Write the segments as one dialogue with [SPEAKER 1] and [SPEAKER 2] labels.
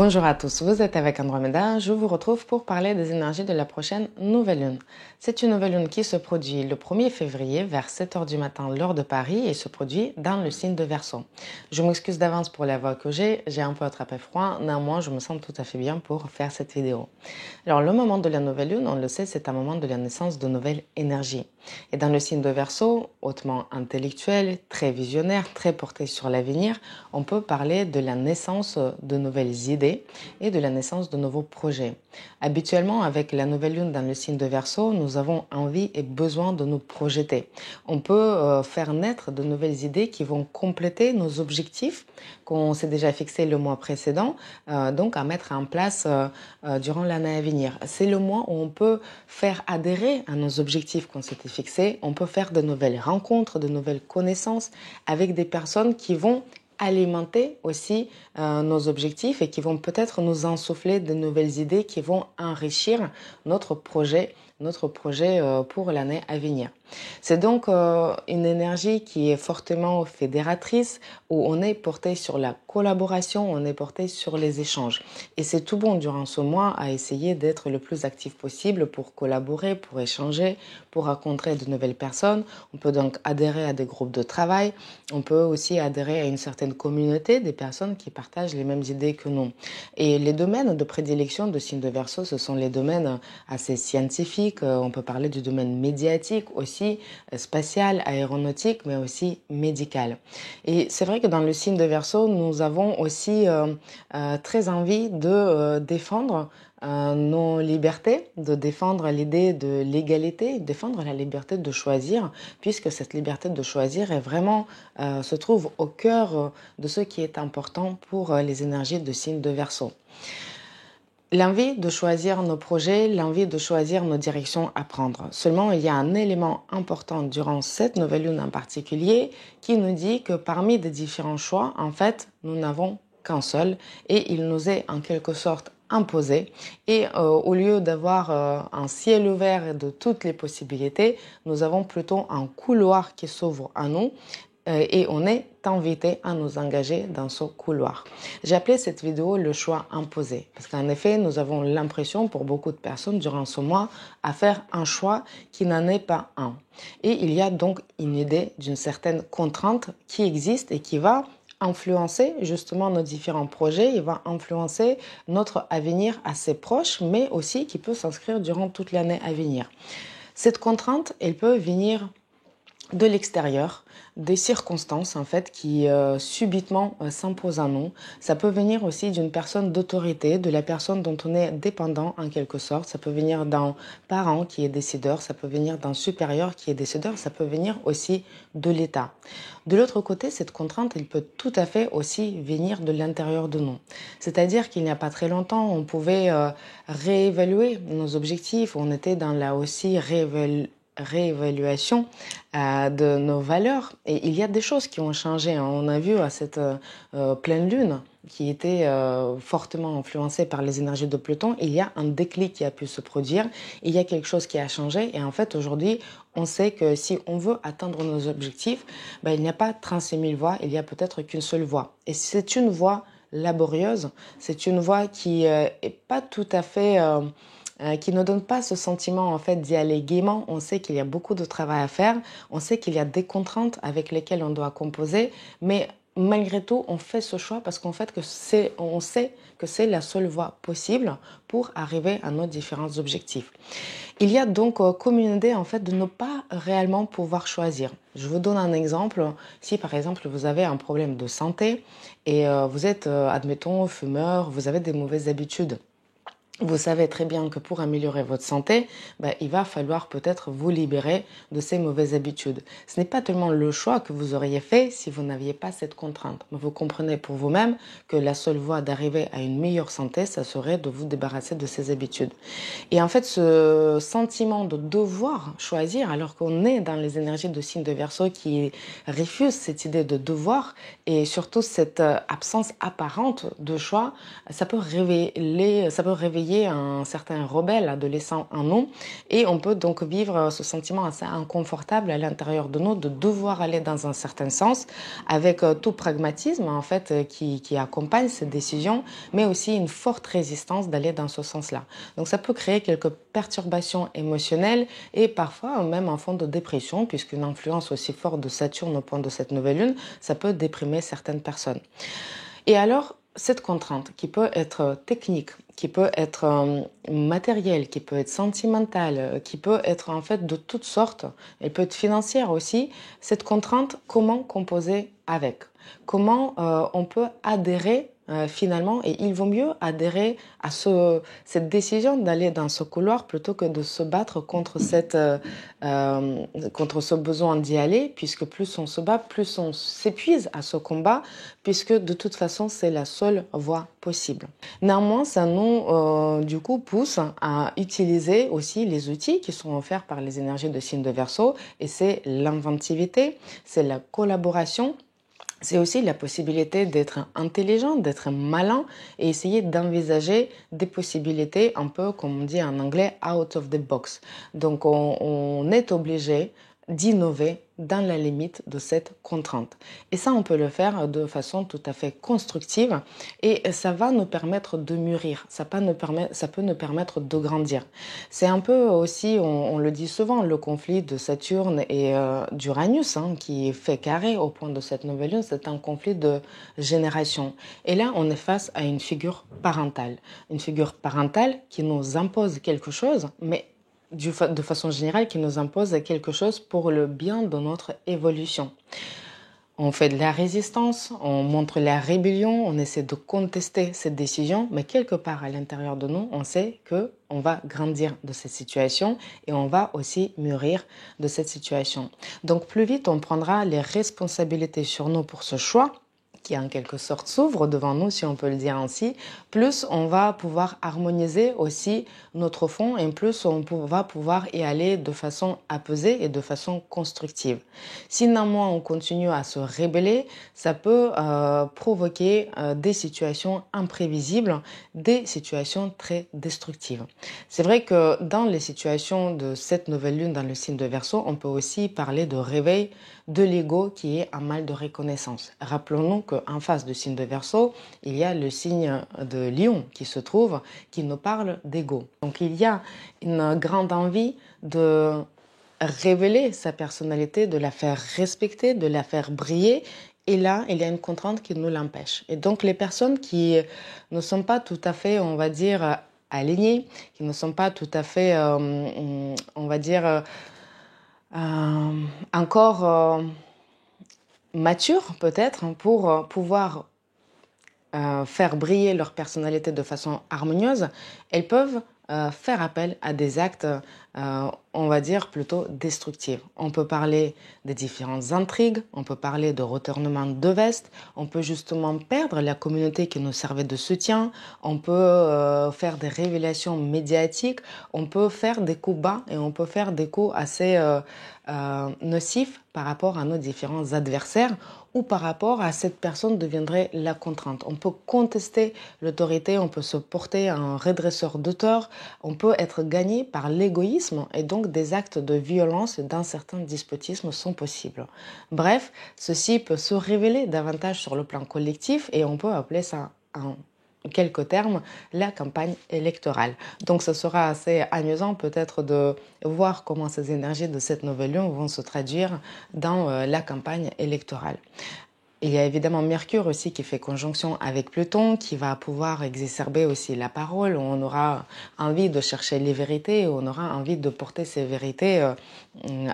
[SPEAKER 1] Bonjour à tous, vous êtes avec Andromeda, je vous retrouve pour parler des énergies de la prochaine nouvelle lune. C'est une nouvelle lune qui se produit le 1er février vers 7 heures du matin l'heure de Paris et se produit dans le signe de Verseau. Je m'excuse d'avance pour la voix que j'ai un peu attrapé froid, néanmoins je me sens tout à fait bien pour faire cette vidéo. Alors le moment de la nouvelle lune, on le sait, c'est un moment de la naissance de nouvelles énergies. Et dans le signe de Verseau, hautement intellectuel, très visionnaire, très porté sur l'avenir, on peut parler de la naissance de nouvelles idées et de la naissance de nouveaux projets. Habituellement, avec la nouvelle lune dans le signe de Verseau, nous avons envie et besoin de nous projeter. On peut faire naître de nouvelles idées qui vont compléter nos objectifs qu'on s'est déjà fixés le mois précédent, donc à mettre en place durant l'année à venir. C'est le mois où on peut faire adhérer à nos objectifs qu'on s'était fixés, on peut faire de nouvelles rencontres, de nouvelles connaissances avec des personnes qui vont alimenter aussi nos objectifs et qui vont peut-être nous insuffler de nouvelles idées qui vont enrichir notre projet pour l'année à venir. C'est donc une énergie qui est fortement fédératrice, où on est porté sur la collaboration, on est porté sur les échanges. Et c'est tout bon durant ce mois à essayer d'être le plus actif possible pour collaborer, pour échanger, pour rencontrer de nouvelles personnes. On peut donc adhérer à des groupes de travail, on peut aussi adhérer à une certaine communauté des personnes qui partagent les mêmes idées que nous. Et les domaines de prédilection de signe de Verseau, ce sont les domaines assez scientifiques, on peut parler du domaine médiatique aussi, spatial, aéronautique, mais aussi médical. Et c'est vrai que dans le signe de Verseau, nous avons aussi très envie de défendre nos libertés, de défendre l'idée de l'égalité, défendre la liberté de choisir, puisque cette liberté de choisir est vraiment se trouve au cœur de ce qui est important pour les énergies de signe de Verseau. L'envie de choisir nos projets, l'envie de choisir nos directions à prendre. Seulement, il y a un élément important durant cette nouvelle lune en particulier qui nous dit que parmi des différents choix, en fait, nous n'avons qu'un seul et il nous est en quelque sorte imposé. Et au lieu d'avoir un ciel ouvert de toutes les possibilités, nous avons plutôt un couloir qui s'ouvre à nous. Et on est invité à nous engager dans ce couloir. J'ai appelé cette vidéo le choix imposé parce qu'en effet, nous avons l'impression pour beaucoup de personnes durant ce mois à faire un choix qui n'en est pas un. Et il y a donc une idée d'une certaine contrainte qui existe et qui va influencer justement nos différents projets, il va influencer notre avenir assez proche, mais aussi qui peut s'inscrire durant toute l'année à venir. Cette contrainte, elle peut venir de l'extérieur, des circonstances en fait qui subitement s'imposent à nous. Ça peut venir aussi d'une personne d'autorité, de la personne dont on est dépendant en quelque sorte. Ça peut venir d'un parent qui est décideur, ça peut venir d'un supérieur qui est décideur, ça peut venir aussi de l'État. De l'autre côté, cette contrainte, elle peut tout à fait aussi venir de l'intérieur de nous. C'est-à-dire qu'il n'y a pas très longtemps, on pouvait réévaluer nos objectifs, on était dans la aussi réévaluation de nos valeurs et il y a des choses qui ont changé. On a vu à cette pleine lune qui était fortement influencée par les énergies de Pluton, il y a un déclic qui a pu se produire, il y a quelque chose qui a changé et en fait aujourd'hui on sait que si on veut atteindre nos objectifs, il n'y a pas 36 000 voies, il y a peut-être qu'une seule voie et c'est une voie laborieuse, c'est une voie qui est pas tout à fait qui ne donne pas ce sentiment en fait d'y aller gaiement. On sait qu'il y a beaucoup de travail à faire, on sait qu'il y a des contraintes avec lesquelles on doit composer, mais malgré tout, on fait ce choix parce qu'en fait on sait que c'est la seule voie possible pour arriver à nos différents objectifs. Il y a donc comme une idée en fait de ne pas réellement pouvoir choisir. Je vous donne un exemple. Si par exemple vous avez un problème de santé et vous êtes, admettons, fumeur, vous avez des mauvaises habitudes. Vous savez très bien que pour améliorer votre santé, il va falloir peut-être vous libérer de ces mauvaises habitudes. Ce n'est pas tellement le choix que vous auriez fait si vous n'aviez pas cette contrainte. Mais vous comprenez pour vous-même que la seule voie d'arriver à une meilleure santé, ça serait de vous débarrasser de ces habitudes. Et en fait, ce sentiment de devoir choisir, alors qu'on est dans les énergies de signe de Verseau qui refusent cette idée de devoir et surtout cette absence apparente de choix, ça peut réveiller réveiller un certain rebelle adolescent en nous et on peut donc vivre ce sentiment assez inconfortable à l'intérieur de nous de devoir aller dans un certain sens avec tout pragmatisme en fait qui accompagne cette décision, mais aussi une forte résistance d'aller dans ce sens-là. Donc ça peut créer quelques perturbations émotionnelles et parfois même un fond de dépression, puisqu'une influence aussi forte de Saturne au point de cette nouvelle lune, ça peut déprimer certaines personnes. Et alors, cette contrainte qui peut être technique, qui peut être matérielle, qui peut être sentimentale, qui peut être en fait de toutes sortes, elle peut être financière aussi, cette contrainte, comment composer avec? Comment on peut adhérer finalement, et il vaut mieux adhérer à cette décision d'aller dans ce couloir plutôt que de se battre contre ce besoin d'y aller, puisque plus on se bat, plus on s'épuise à ce combat, puisque de toute façon, c'est la seule voie possible. Néanmoins, ça nous, du coup, pousse à utiliser aussi les outils qui sont offerts par les énergies de signe de Verseau, et c'est l'inventivité, c'est la collaboration. C'est aussi la possibilité d'être intelligent, d'être malin et essayer d'envisager des possibilités un peu, comme on dit en anglais, out of the box. Donc on est obligé d'innover dans la limite de cette contrainte. Et ça, on peut le faire de façon tout à fait constructive et ça va nous permettre de mûrir, ça peut nous permettre de grandir. C'est un peu aussi, on le dit souvent, le conflit de Saturne et d'Uranus qui fait carré au point de cette nouvelle lune, c'est un conflit de génération. Et là, on est face à une figure parentale qui nous impose quelque chose, mais de façon générale, qui nous impose quelque chose pour le bien de notre évolution. On fait de la résistance, on montre la rébellion, on essaie de contester cette décision, mais quelque part à l'intérieur de nous, on sait qu'on va grandir de cette situation et on va aussi mûrir de cette situation. Donc plus vite on prendra les responsabilités sur nous pour ce choix, qui en quelque sorte s'ouvre devant nous, si on peut le dire ainsi, plus on va pouvoir harmoniser aussi notre fond et plus on va pouvoir y aller de façon apaisée et de façon constructive. Si néanmoins on continue à se rebeller, ça peut provoquer des situations imprévisibles, des situations très destructives. C'est vrai que dans les situations de cette nouvelle lune dans le signe de Verseau, on peut aussi parler de réveil de l'ego qui est un mal de reconnaissance. Rappelons-nous qu'en face du signe de Verseau, il y a le signe de Lion qui se trouve, qui nous parle d'ego. Donc il y a une grande envie de révéler sa personnalité, de la faire respecter, de la faire briller. Et là, il y a une contrainte qui nous l'empêche. Et donc les personnes qui ne sont pas tout à fait, on va dire, alignées, qui ne sont pas tout à fait, on va dire, encore matures peut-être pour pouvoir faire briller leur personnalité de façon harmonieuse, elles peuvent faire appel à des actes, on va dire, plutôt destructifs. On peut parler des différentes intrigues, on peut parler de retournement de veste, on peut justement perdre la communauté qui nous servait de soutien, on peut faire des révélations médiatiques, on peut faire des coups bas et on peut faire des coups assez nocifs par rapport à nos différents adversaires ou par rapport à cette personne deviendrait la contrainte. On peut contester l'autorité, on peut se porter un redresseur de tort, on peut être gagné par l'égoïsme et donc des actes de violence et d'un certain despotisme sont possibles. Bref, ceci peut se révéler davantage sur le plan collectif et on peut appeler ça en quelques termes la campagne électorale. Donc ce sera assez amusant peut-être de voir comment ces énergies de cette nouvelle lune vont se traduire dans la campagne électorale. Il y a évidemment Mercure aussi qui fait conjonction avec Pluton, qui va pouvoir exacerber aussi la parole. On aura envie de chercher les vérités, on aura envie de porter ces vérités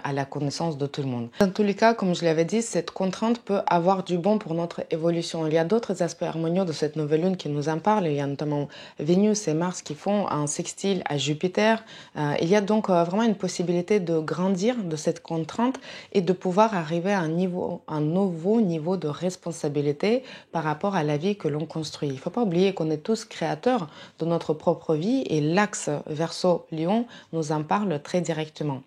[SPEAKER 1] à la connaissance de tout le monde. Dans tous les cas, comme je l'avais dit, cette contrainte peut avoir du bon pour notre évolution. Il y a d'autres aspects harmonieux de cette nouvelle lune qui nous en parlent. Il y a notamment Vénus et Mars qui font un sextile à Jupiter. Il y a donc vraiment une possibilité de grandir de cette contrainte et de pouvoir arriver à un nouveau niveau de responsabilité par rapport à la vie que l'on construit. Il ne faut pas oublier qu'on est tous créateurs de notre propre vie et l'axe Verseau-Lion nous en parle très directement.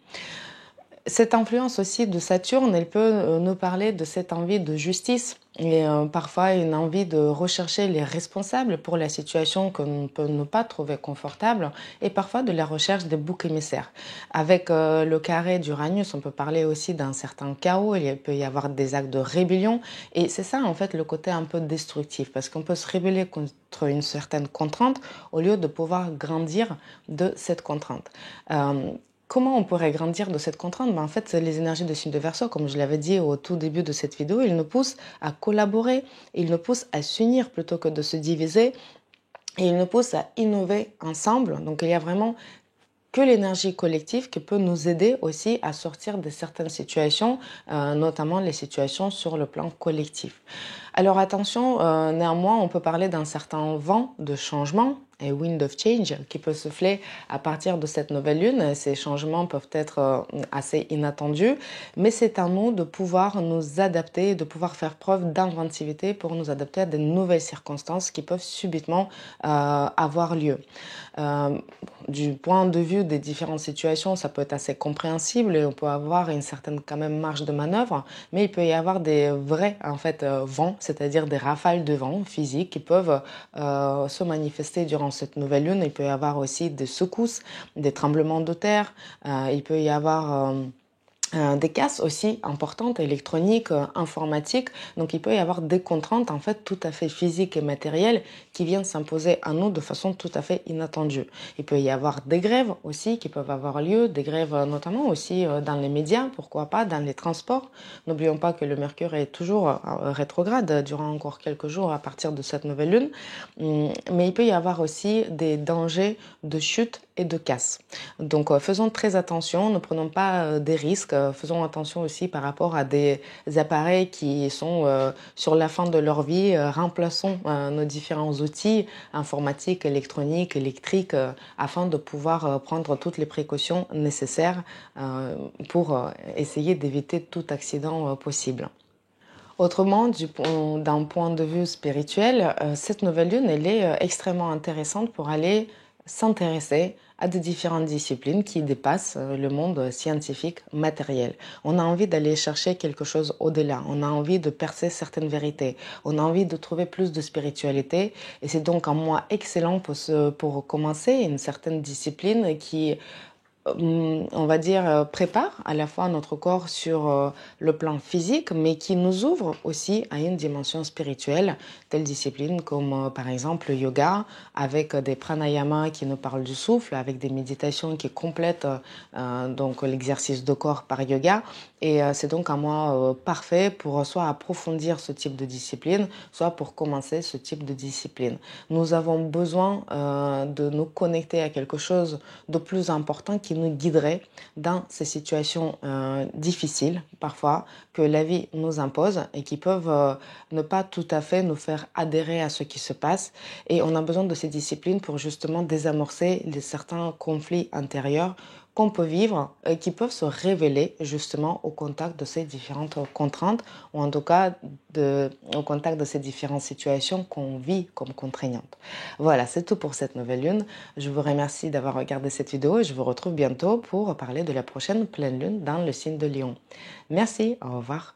[SPEAKER 1] Cette influence aussi de Saturne, elle peut nous parler de cette envie de justice et parfois une envie de rechercher les responsables pour la situation qu'on peut ne pas trouver confortable et parfois de la recherche des boucs émissaires. Avec le carré d'Uranus, on peut parler aussi d'un certain chaos, peut y avoir des actes de rébellion et c'est ça en fait le côté un peu destructif parce qu'on peut se rébeller contre une certaine contrainte au lieu de pouvoir grandir de cette contrainte. Euh, Comment on pourrait grandir de cette contrainte? En fait, les énergies de signe de Verseau, comme je l'avais dit au tout début de cette vidéo, ils nous poussent à collaborer, ils nous poussent à s'unir plutôt que de se diviser, et ils nous poussent à innover ensemble. Donc il y a vraiment que l'énergie collective qui peut nous aider aussi à sortir de certaines situations, notamment les situations sur le plan collectif. Alors attention, néanmoins, on peut parler d'un certain vent de changement et wind of change qui peut souffler à partir de cette nouvelle lune. Ces changements peuvent être assez inattendus, mais c'est à nous de pouvoir nous adapter, de pouvoir faire preuve d'inventivité pour nous adapter à de nouvelles circonstances qui peuvent subitement avoir lieu. Euh, du point de vue des différentes situations, ça peut être assez compréhensible et on peut avoir une certaine quand même marge de manœuvre, mais il peut y avoir des vrais en fait vents, c'est-à-dire des rafales de vent physiques qui peuvent se manifester durant cette nouvelle lune. Il peut y avoir aussi des secousses, des tremblements de terre, il peut y avoir des casses aussi importantes, électroniques, informatiques. Donc il peut y avoir des contraintes en fait tout à fait physiques et matérielles qui viennent s'imposer à nous de façon tout à fait inattendue. Il peut y avoir des grèves aussi qui peuvent avoir lieu, des grèves notamment aussi dans les médias, pourquoi pas, dans les transports. N'oublions pas que le Mercure est toujours rétrograde durant encore quelques jours à partir de cette nouvelle lune. Mais il peut y avoir aussi des dangers de chute et de casse. Donc faisons très attention, ne prenons pas des risques, faisons attention aussi par rapport à des appareils qui sont sur la fin de leur vie, remplaçons nos différents outils informatiques, électroniques, électriques, afin de pouvoir prendre toutes les précautions nécessaires pour essayer d'éviter tout accident possible. Autrement, d'un point de vue spirituel, cette nouvelle lune, elle est extrêmement intéressante pour aller s'intéresser à de différentes disciplines qui dépassent le monde scientifique matériel. On a envie d'aller chercher quelque chose au-delà, on a envie de percer certaines vérités, on a envie de trouver plus de spiritualité et c'est donc un mois excellent pour commencer une certaine discipline qui on va dire, prépare à la fois notre corps sur le plan physique, mais qui nous ouvre aussi à une dimension spirituelle, telle discipline comme par exemple le yoga, avec des pranayamas qui nous parlent du souffle, avec des méditations qui complètent donc l'exercice de corps par yoga. Et c'est donc un mois parfait pour soit approfondir ce type de discipline, soit pour commencer ce type de discipline. Nous avons besoin de nous connecter à quelque chose de plus important qui nous guiderait dans ces situations difficiles parfois que la vie nous impose et qui peuvent ne pas tout à fait nous faire adhérer à ce qui se passe. Et on a besoin de ces disciplines pour justement désamorcer certains conflits intérieurs qu'on peut vivre et qui peuvent se révéler justement au contact de ces différentes contraintes ou en tout cas au contact de ces différentes situations qu'on vit comme contraignantes. Voilà, c'est tout pour cette nouvelle lune. Je vous remercie d'avoir regardé cette vidéo et je vous retrouve bientôt pour parler de la prochaine pleine lune dans le signe de Lion. Merci, au revoir.